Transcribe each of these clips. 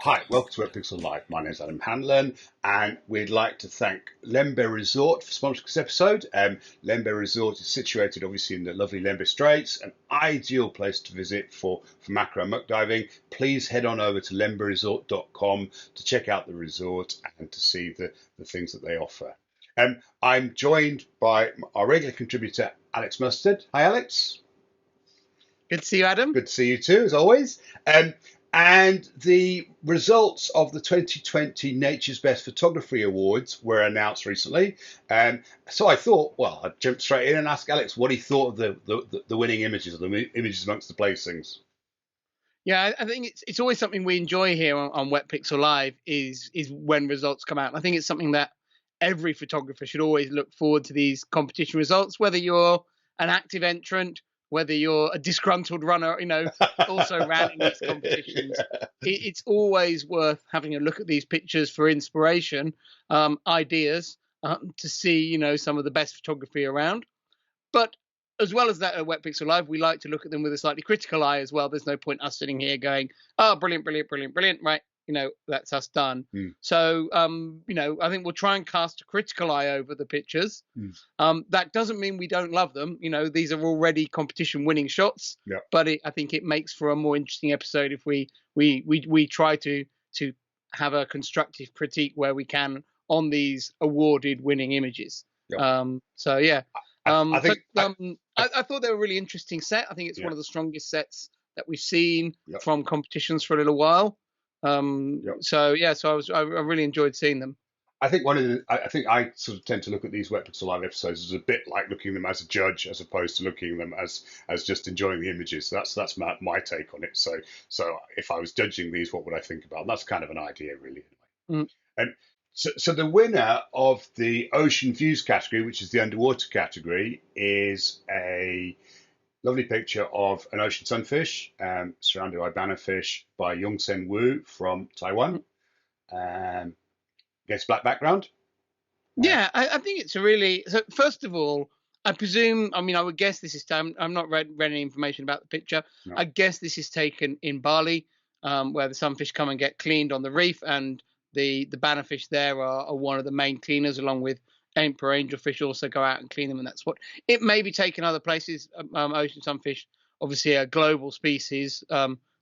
Hi, welcome to Wetpixel Live. My name is Adam Hanlon, and we'd like to thank Lembe Resort for sponsoring this episode. Lembe Resort is situated obviously in the lovely Lembe Straits, an ideal place to visit for macro and muck diving. Please head on over to lemberesort.com to check out the resort and to see the things that they offer. I'm joined by our regular contributor, Alex Mustard. Hi, Alex. Good to see you, Adam. Good to see you too, as always. And the results of the 2020 Nature's Best Photography Awards were announced recently. So I thought, well, I'd jump straight in and ask Alex what he thought of the winning images, or the images amongst the placings. Yeah, I think it's always something we enjoy here on Wetpixel Live is when results come out. I think it's something that every photographer should always look forward to, these competition results, whether you're an active entrant, whether you're a disgruntled runner, also ran in these competitions. It's always worth having a look at these pictures for inspiration, ideas, to see, some of the best photography around. But as well as that at Wetpixel Live, we like to look at them with a slightly critical eye as well. There's no point us sitting here going, oh, brilliant, brilliant, brilliant, brilliant, right? That's us done. So, I think we'll try and cast a critical eye over the pictures. That doesn't mean we don't love them. These are already competition winning shots, but I think it makes for a more interesting episode if we try to have a constructive critique where we can on these awarded winning images. I thought they were a really interesting set. I think it's one of the strongest sets that we've seen from competitions for a little while. So I really enjoyed seeing them. I think I sort of tend to look at these Wetpixel Live episodes as a bit like looking at them as a judge, as opposed to looking at them as just enjoying the images. So that's my take on it. So if I was judging these, what would I think about? And that's kind of an idea, really. Anyway. So the winner of the Ocean Views category, which is the underwater category, is a lovely picture of an ocean sunfish surrounded by bannerfish by Yongsen Wu from Taiwan. Against black background. Yeah, I think it's a really... So first of all, I presume, I would guess this is... I'm not read any information about the picture. No. I guess this is taken in Bali, where the sunfish come and get cleaned on the reef, and the bannerfish there are one of the main cleaners, along with emperor angelfish also go out and clean them, and that's what it may be taken other places. Ocean sunfish, obviously a global species,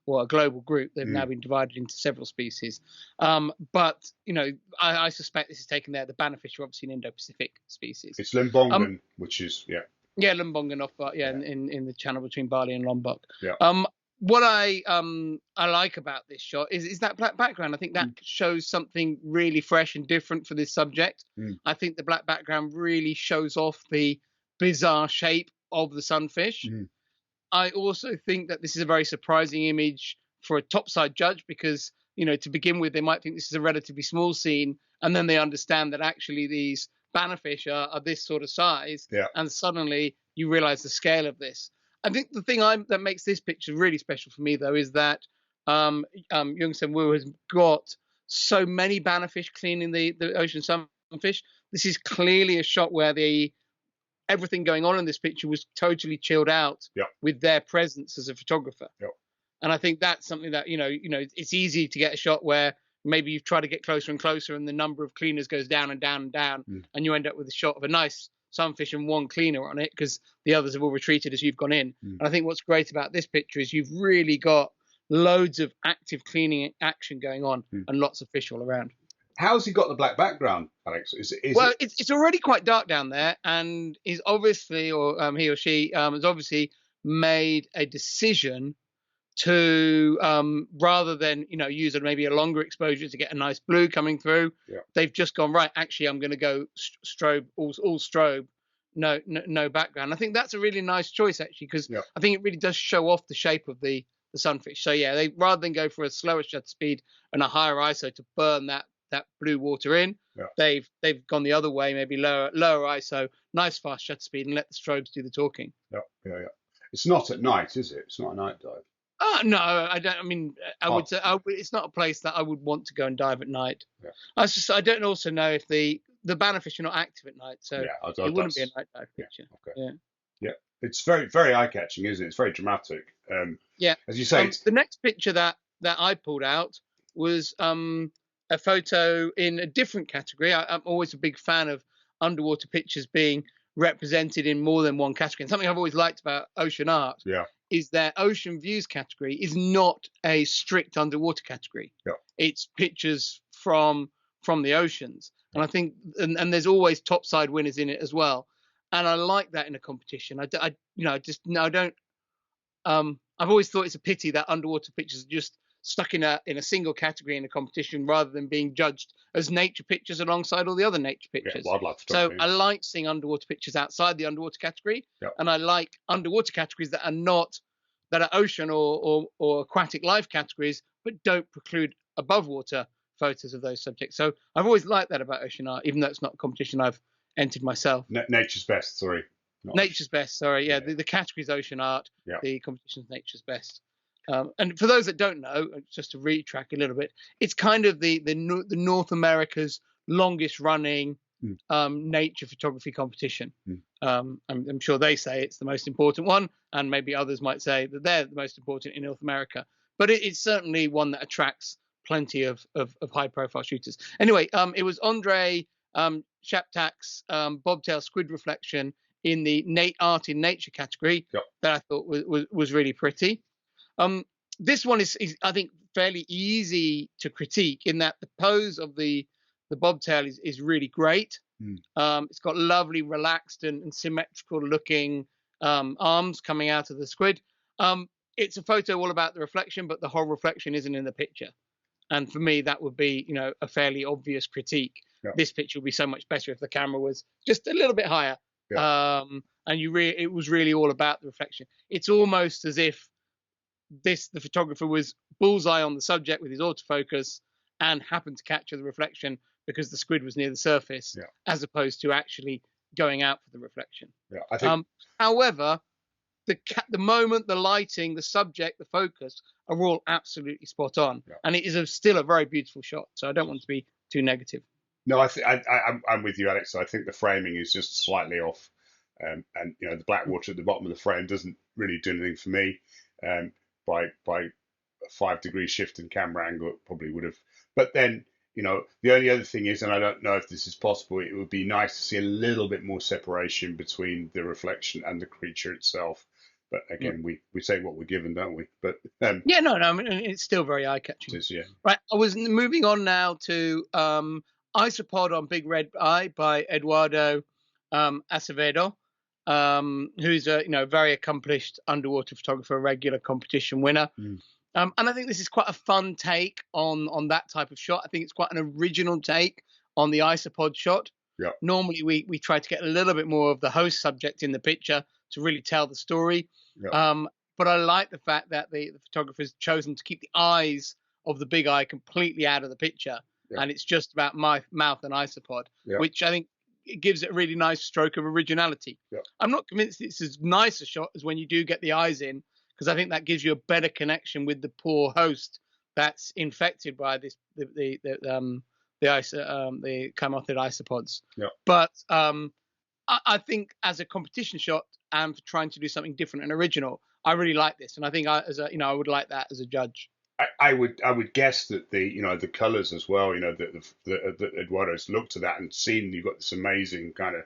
or a global group. They've now been divided into several species, but I suspect this is taken there. The bannerfish are obviously an Indo-Pacific species. It's Limbongan, which is Limbongan off, in the channel between Bali and Lombok. What I like about this shot is that black background. I think that shows something really fresh and different for this subject. I think the black background really shows off the bizarre shape of the sunfish. I also think that this is a very surprising image for a topside judge because, to begin with, they might think this is a relatively small scene, and then they understand that actually these bannerfish are this sort of size, and suddenly you realize the scale of this. I think the thing that makes this picture really special for me, though, is that Yongsen Wu has got so many bannerfish cleaning the ocean sunfish. This is clearly a shot where everything going on in this picture was totally chilled out with their presence as a photographer. And I think that's something that, it's easy to get a shot where maybe you've tried to get closer and closer and the number of cleaners goes down and down and down, and you end up with a shot of a nice sunfish and one cleaner on it because the others have all retreated as you've gone in. And I think what's great about this picture is you've really got loads of active cleaning action going on and lots of fish all around. How's he got the black background, Alex? It's already quite dark down there, and he's obviously, or he or she has obviously made a decision to rather than use maybe a longer exposure to get a nice blue coming through. They've just gone, right, actually I'm going to go strobe, all strobe, no background. I think that's a really nice choice actually, because I think it really does show off the shape of the sunfish. So they rather than go for a slower shutter speed and a higher ISO to burn that blue water in, they've gone the other way, maybe lower ISO, nice fast shutter speed, and let the strobes do the talking. It's not at night, is it? It's not a night dive. No, I don't. I mean, I would say it's not a place that I would want to go and dive at night. I don't also know if the bannerfish are not active at night, so it wouldn't be a night dive picture. It's very, very eye catching, isn't it? It's very dramatic. As you say, the next picture that I pulled out was a photo in a different category. I'm always a big fan of underwater pictures being represented in more than one category. And something I've always liked about ocean art is that ocean views category is not a strict underwater category. It's pictures from the oceans. And I think, and there's always topside winners in it as well. And I like that in a competition. I've always thought it's a pity that underwater pictures are just stuck in a single category in a competition rather than being judged as nature pictures alongside all the other nature pictures. Wildlife photography. So I like seeing underwater pictures outside the underwater category, and I like underwater categories that are ocean or aquatic life categories, but don't preclude above water photos of those subjects. So I've always liked that about ocean art, even though it's not a competition I've entered myself. Nature's best, sorry. Nature's best, sorry. Yeah, the category is ocean art. The competition is nature's best. And for those that don't know, just to retrack a little bit, it's kind of the North America's longest running nature photography competition. I'm sure they say it's the most important one, and maybe others might say that they're the most important in North America. But it's certainly one that attracts plenty of high profile shooters. Anyway, it was Andre Shaptak's bobtail squid reflection in the art in nature category that I thought was really pretty. This one is I think fairly easy to critique in that the pose of the bobtail is really great. It's got lovely relaxed and symmetrical looking arms coming out of the squid. It's a photo all about the reflection, but the whole reflection isn't in the picture. And for me, that would be, a fairly obvious critique. This picture would be so much better if the camera was just a little bit higher. And it was really all about the reflection. It's almost as if the photographer was bullseye on the subject with his autofocus and happened to capture the reflection because the squid was near the surface, as opposed to actually going out for the reflection. I think. However, the moment, the lighting, the subject, the focus are all absolutely spot on, and it is still a very beautiful shot. So I don't want to be too negative. No, I'm with you, Alex. I think the framing is just slightly off, and the black water at the bottom of the frame doesn't really do anything for me. By a 5 degree shift in camera angle, it probably would have. But then, the only other thing is, and I don't know if this is possible, it would be nice to see a little bit more separation between the reflection and the creature itself. But again, we say what we're given, don't we? But I mean, it's still very eye catching. Right. I was moving on now to Isopod on Big Red Eye by Eduardo Acevedo, who's a very accomplished underwater photographer, regular competition winner. And I think this is quite a fun take on that type of shot. I think it's quite an original take on the Isopod shot. Normally we try to get a little bit more of the host subject in the picture to really tell the story. But I like the fact that the photographer's chosen to keep the eyes of the big eye completely out of the picture. And it's just about my mouth and Isopod, which I think it gives it a really nice stroke of originality. I'm not convinced it's as nice a shot as when you do get the eyes in, because I think that gives you a better connection with the poor host that's infected by the chymotid isopods. But I think as a competition shot and for trying to do something different and original, I really like this, and I think I would like that as a judge. I would guess that the colours as well, that Eduardo's looked at that and seen you've got this amazing kind of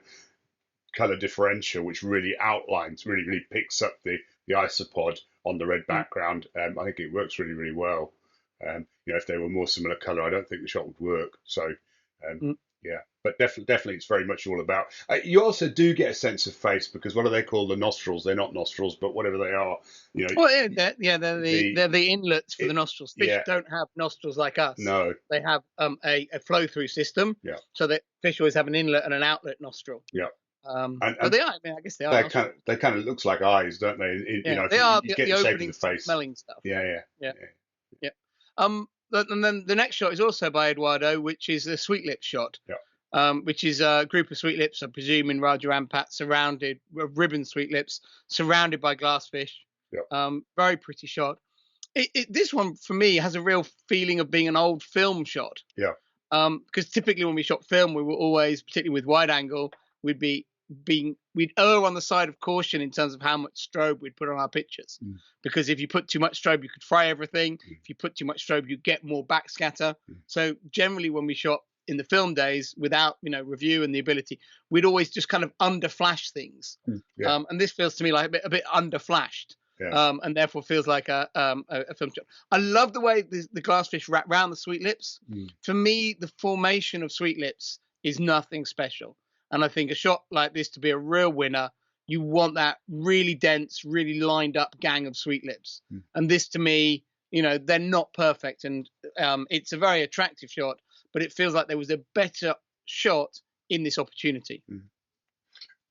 colour differential which really outlines, really picks up the isopod on the red background. I think it works really, really well. If they were more similar colour, I don't think the shot would work. So but definitely it's very much all about. You also do get a sense of face, because what do they call the nostrils? They're not nostrils, but whatever they are, Well, they're the inlets for the nostrils. Fish don't have nostrils like us. No, they have a flow through system. So that fish always have an inlet and an outlet nostril. But they are. I mean, I guess they are. They kind of looks like eyes, don't they? They are. You get the shape opening of the face. Smelling stuff. Yeah. And then the next shot is also by Eduardo, which is a sweet lips shot. Which is a group of sweet lips, I presume, in Raja Ampat, surrounded ribbon sweet lips, surrounded by glassfish. Very pretty shot. This one for me has a real feeling of being an old film shot. Because typically when we shot film, we were always, particularly with wide angle, we'd be we'd err on the side of caution in terms of how much strobe we'd put on our pictures, because if you put too much strobe, you could fry everything. If you put too much strobe, you get more backscatter. So generally, when we shot in the film days without review and the ability, we'd always just kind of underflash things. And this feels to me like a bit underflashed. And therefore feels like a film shot. I love the way the glassfish wrap round the sweet lips. For me, the formation of sweet lips is nothing special. And I think a shot like this to be a real winner, you want that really dense, really lined up gang of sweet lips. And this to me, they're not perfect. And it's a very attractive shot, but it feels like there was a better shot in this opportunity.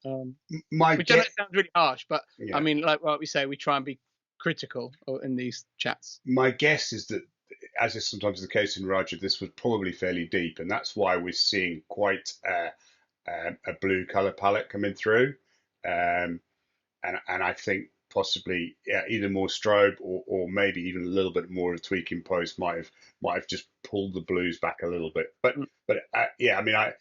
Which I know sounds really harsh, but I mean, like what we say, we try and be critical in these chats. My guess is that, as is sometimes the case in Raja, this was probably fairly deep, and that's why we're seeing quite a blue color palette coming through, and I think possibly either more strobe or maybe even a little bit more of tweaking post might have just pulled the blues back a little bit. But I mean, I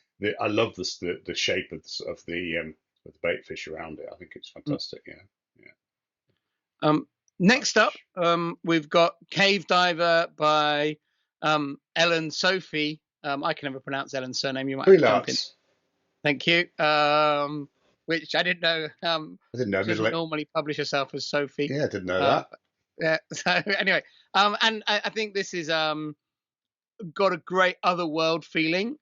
love the shape of the bait fish around it. I think it's fantastic. Next up, we've got Cave Diver by Ellen Sophie. I can never pronounce Ellen's surname. You might jump in. Thank you. Which I didn't know. I didn't know. She doesn't normally publish herself as Sophie. Yeah, I didn't know that. Yeah. So anyway, and I think this is got a great otherworld feeling.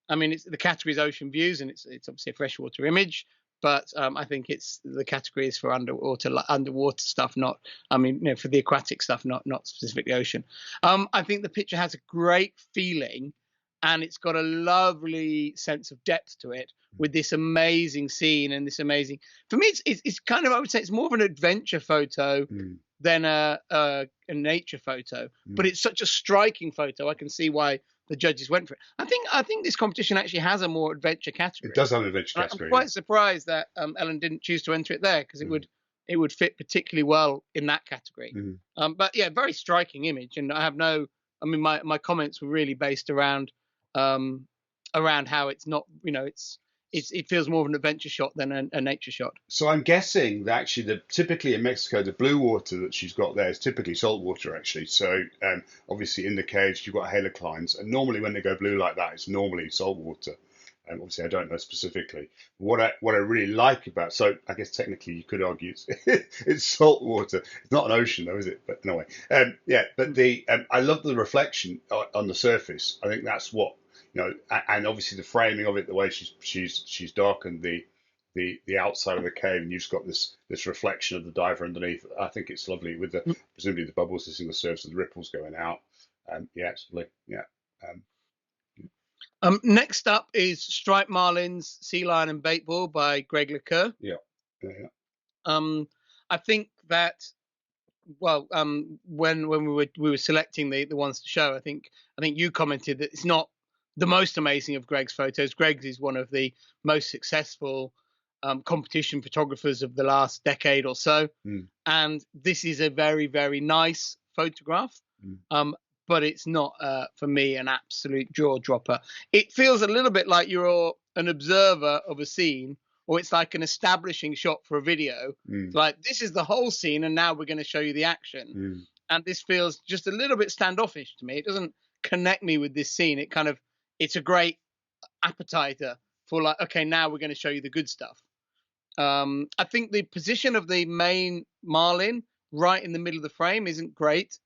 I mean, the category is ocean views, and it's obviously a freshwater image, but I think the category is for underwater stuff, not, I mean, for the aquatic stuff, not specifically ocean. I think the picture has a great feeling, and it's got a lovely sense of depth to it with this amazing scene and this amazing. For me, it's kind of, I would say, it's more of an adventure photo than a nature photo, but it's such a striking photo. I can see why the judges went for it. I think this competition actually has a more adventure category. It does have an adventure category. I'm quite surprised that Ellen didn't choose to enter it there, because it would fit particularly well in that category. But yeah, very striking image, and my comments were really based around how it's not, it feels more of an adventure shot than a nature shot. So I'm guessing that actually, typically in Mexico, the blue water that she's got there is typically salt water, actually. So obviously in the caves, you've got haloclines, and normally when they go blue like that, it's normally salt water. Obviously, I don't know specifically. What I really like about, so I guess technically you could argue it's salt water. It's not an ocean though, is it? But anyway, but I love the reflection on the surface. I think that's what. And obviously the framing of it, the way she's darkened the outside of the cave, and you've just got this reflection of the diver underneath. I think it's lovely with presumably the bubbles sitting on the surface and the ripples going out. It's lovely. Next up is Striped Marlins, Sea Lion and Bait Ball by Greg LeCoeur. I think that, when we were selecting the ones to show, I think you commented that it's not the most amazing of Greg's photos. Greg's is one of the most successful competition photographers of the last decade or so. And this is a very, very nice photograph. But it's not, for me, an absolute jaw dropper. It feels a little bit like you're an observer of a scene, or it's like an establishing shot for a video. Like, this is the whole scene, and now we're going to show you the action. And this feels just a little bit standoffish to me. It doesn't connect me with this scene. It's a great appetizer for, like, okay, now we're going to show you the good stuff. I think the position of the main Marlin right in the middle of the frame isn't great.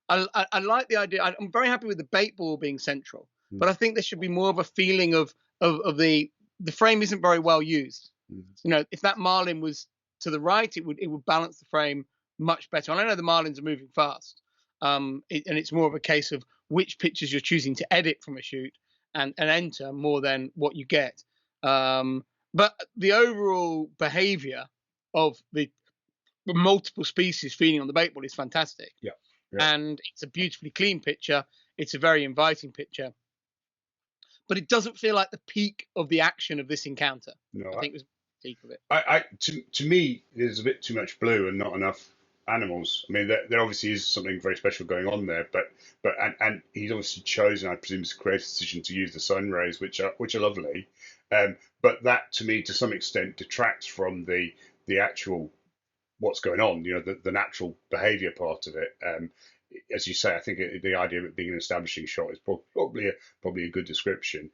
I like the idea. I'm very happy with the bait ball being central, but I think there should be more of a feeling of the frame isn't very well used. If that Marlin was to the right, it would balance the frame much better. And I know the Marlins are moving fast, and it's more of a case of which pictures you're choosing to edit from a shoot and enter more than what you get. But the overall behavior of the multiple species feeding on the bait ball is fantastic. And it's a beautifully clean picture. It's a very inviting picture. But it doesn't feel like the peak of the action of this encounter. No, I think it was the peak of it. To me, there's a bit too much blue and not enough animals. I mean, there obviously is something very special going on there, but he's obviously chosen, I presume, to create a decision to use the sun rays, which are lovely. But that, to me, to some extent, detracts from the actual what's going on. The natural behaviour part of it. As you say, I think the idea of it being an establishing shot is probably a good description.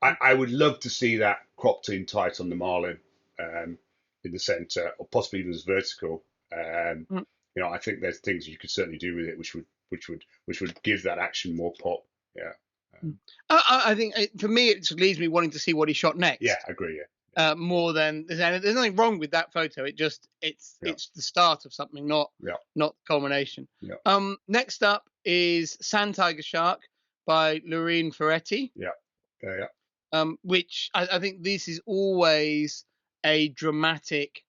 I would love to see that cropped in tight on the Marlin in the centre, or possibly even as vertical. I think there's things you could certainly do with it, which would give that action more pop. Yeah. I think for me, it leaves me wanting to see what he shot next. Yeah, I agree. Yeah. More than there's nothing wrong with that photo. It's the start of something, not culmination. Yeah. Next up is Sand Tiger Shark by Lorene Ferretti. Yeah. Which I think this is always a dramatic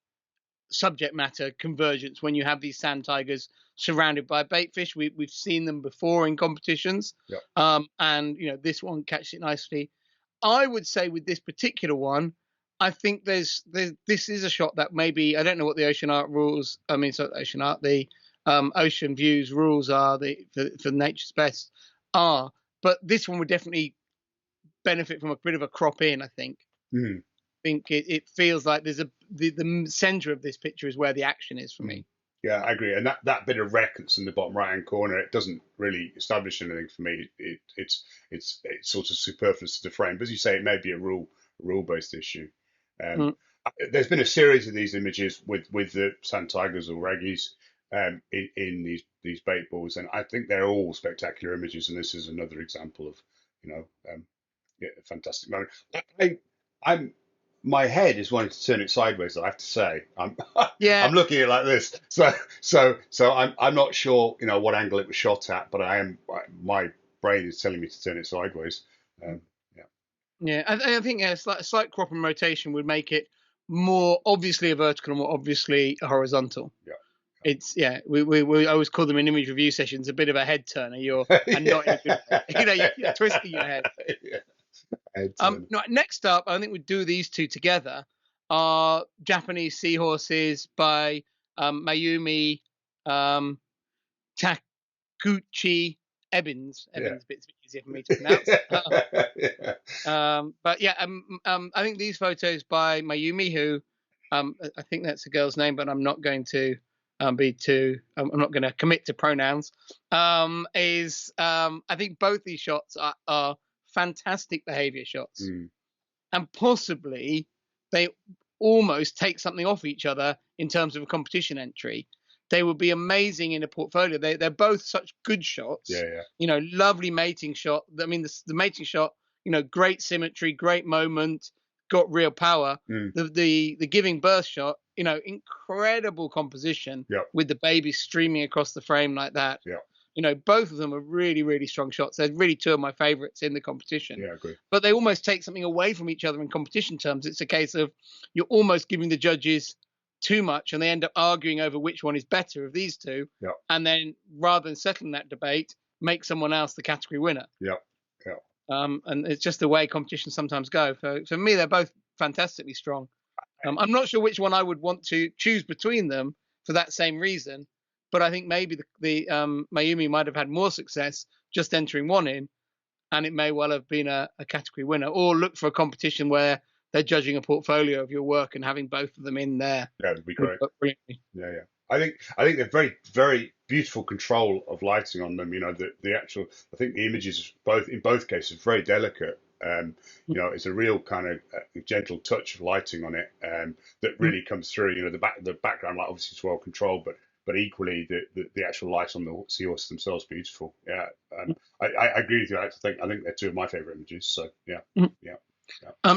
subject matter convergence when you have these sand tigers surrounded by bait fish. We've seen them before in competitions. Yeah. And this one catches it nicely. I would say with this particular one, I think this is a shot that maybe, I don't know what the ocean art rules. I mean, so ocean art, the ocean views rules are for nature's best are, but this one would definitely benefit from a bit of a crop in. I think. Mm. I think it feels like there's the center of this picture is where the action is for me. Yeah, I agree. And that bit of wreck that's in the bottom right hand corner, it doesn't really establish anything for me. It's sort of superfluous to the frame. But as you say, it may be a rule based issue. There's been a series of these images with the sand tigers or raggies in these bait balls, and I think they're all spectacular images. And this is another example of fantastic moment. My head is wanting to turn it sideways. I have to say, I'm looking at it like this. So I'm not sure what angle it was shot at, but my brain is telling me to turn it sideways. Yeah, I think a slight crop and rotation would make it more obviously a vertical and more obviously a horizontal. Yeah. It's we always call them in image review sessions a bit of a head turner. You're not you're twisting your head. Yeah. Next up, I think we'd do these two together. Are Japanese Seahorses by Mayumi Takuchi Ebbins. Yeah. A bit easier for me to pronounce. But yeah, I think these photos by Mayumi, who I think that's a girl's name, but I'm not going to I'm not going to commit to pronouns. I think both these shots are fantastic behavior shots, and possibly they almost take something off each other in terms of a competition entry. They would be amazing in a portfolio. They're both such good shots. Yeah. Lovely mating shot. I mean, the mating shot. Great symmetry, great moment, got real power. The giving birth shot. Incredible composition. With the baby streaming across the frame like that. Both of them are really, really strong shots. They're really two of my favorites in the competition. Yeah, I agree. But they almost take something away from each other in competition terms. It's a case of you're almost giving the judges too much, and they end up arguing over which one is better of these two. And then rather than settling that debate, make someone else the category winner. And it's just the way competitions sometimes go. For me, they're both fantastically strong. I'm not sure which one I would want to choose between them for that same reason, but I think maybe the Mayumi might have had more success just entering one in, and it may well have been a category winner. Or look for a competition where they're judging a portfolio of your work and having both of them in there. Yeah, that'd be great. Yeah. I think they're very, very beautiful control of lighting on them. The actual, I think the images in both cases very delicate. It's a real kind of gentle touch of lighting on it that really comes through. The background light obviously is well controlled, but equally the actual light on the seahorses themselves beautiful. Yeah, I agree with you, Alex. I think they're two of my favorite images. So yeah.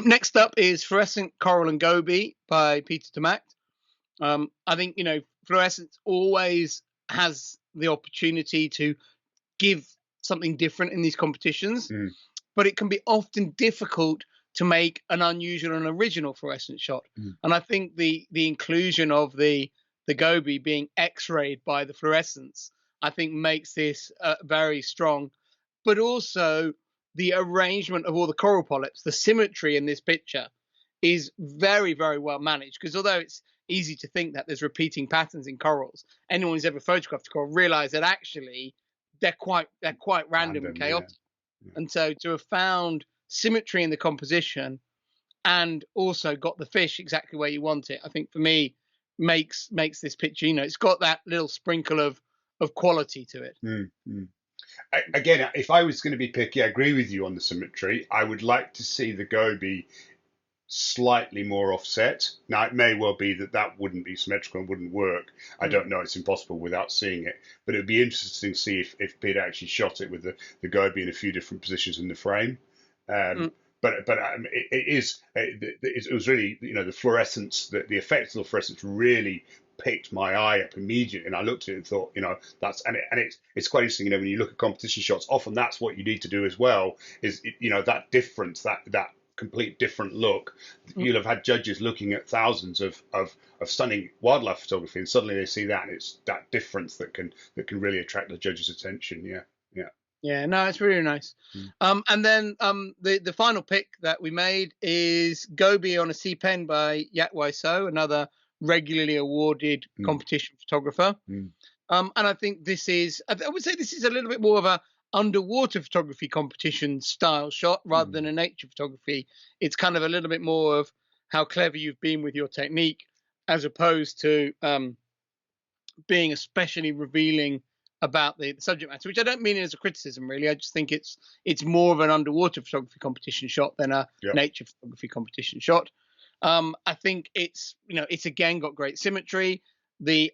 Next up is Fluorescent Coral and Goby by Peter Tamact. I think Fluorescent always has the opportunity to give something different in these competitions, but it can be often difficult to make an unusual and original fluorescent shot. And I think the inclusion of the Goby being X-rayed by the fluorescence, I think makes this very strong. But also the arrangement of all the coral polyps, the symmetry in this picture is very, very well managed, because although easy to think that there's repeating patterns in corals. Anyone who's ever photographed a coral realize that actually they're quite random and chaotic. Yeah. And so to have found symmetry in the composition and also got the fish exactly where you want it, I think for me makes this picture, it's got that little sprinkle of quality to it. Mm-hmm. Again, if I was going to be picky, I agree with you on the symmetry. I would like to see the goby slightly more offset. Now, it may well be that wouldn't be symmetrical and wouldn't work. I don't know. It's impossible without seeing it. But it would be interesting to see if Pete actually shot it with the goby in a few different positions in the frame. But it was really, the fluorescence, the effect of the fluorescence really picked my eye up immediately, and I looked at it and thought, it's quite interesting, when you look at competition shots, often that's what you need to do as well, is that difference, that complete different look. You'll have had judges looking at thousands of stunning wildlife photography, and suddenly they see that, and it's that difference that can really attract the judge's attention. Yeah, no, it's really nice. And then the final pick that we made is Goby on a sea pen by Yatwai So, another regularly awarded competition photographer. And I think I would say this is a little bit more of a underwater photography competition style shot rather than a nature photography. It's kind of a little bit more of how clever you've been with your technique, as opposed to being especially revealing about the subject matter, which I don't mean it as a criticism, really. I just think it's more of an underwater photography competition shot than a nature photography competition shot. I think it's again got great symmetry. The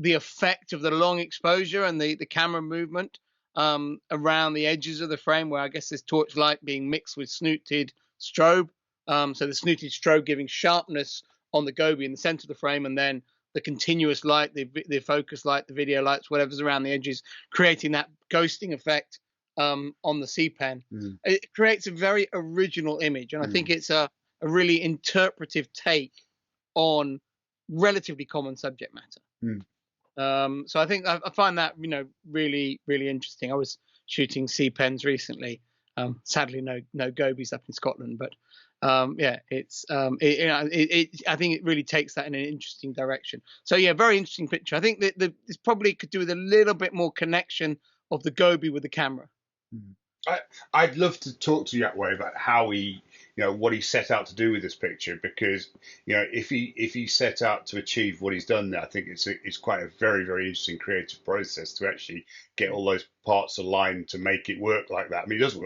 effect of the long exposure and the camera movement around the edges of the frame, where I guess there's torchlight being mixed with snooted strobe. So the snooted strobe giving sharpness on the goby in the center of the frame, and then the continuous light, the focus light, the video lights, whatever's around the edges, creating that ghosting effect on the sea pen. It creates a very original image, and I think it's a really interpretive take on relatively common subject matter. So I think I find that really, really interesting. I was shooting sea pens recently. Sadly, no gobies up in Scotland, but it's I think it really takes that in an interesting direction. So very interesting picture. I think that this probably could do with a little bit more connection of the goby with the camera. I'd love to talk to Yatwai about how he, what he set out to do with this picture, because if he set out to achieve what he's done there, I think it's quite a very, very interesting creative process to actually get all those parts aligned to make it work like that. I mean, it does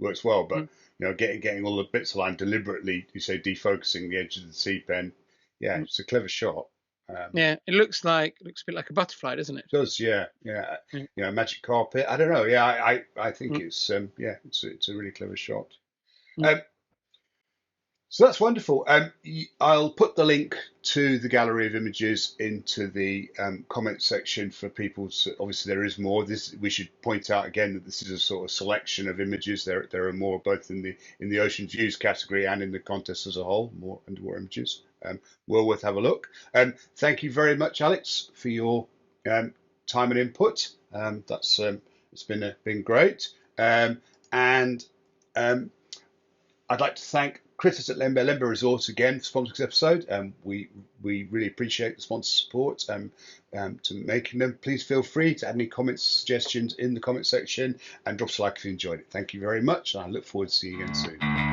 works well, but getting all the bits aligned deliberately, you say defocusing the edge of the sea pen, it's a clever shot. It looks a bit like a butterfly, doesn't it? It does, yeah. Magic carpet. I don't know. I think it's a really clever shot. So that's wonderful. I'll put the link to the gallery of images into the comment section for people. Obviously, there is more. We should point out again that this is a sort of selection of images. There are more both in the ocean views category and in the contest as a whole. More underwater images. Well worth have a look. Thank you very much, Alex, for your time and input. It's been great. And I'd like to thank Critters at Lembe Resorts again for sponsoring this episode. We really appreciate the sponsor support to making them. Please feel free to add any comments, suggestions in the comment section, and drop us a like if you enjoyed it. Thank you very much, and I look forward to seeing you again soon.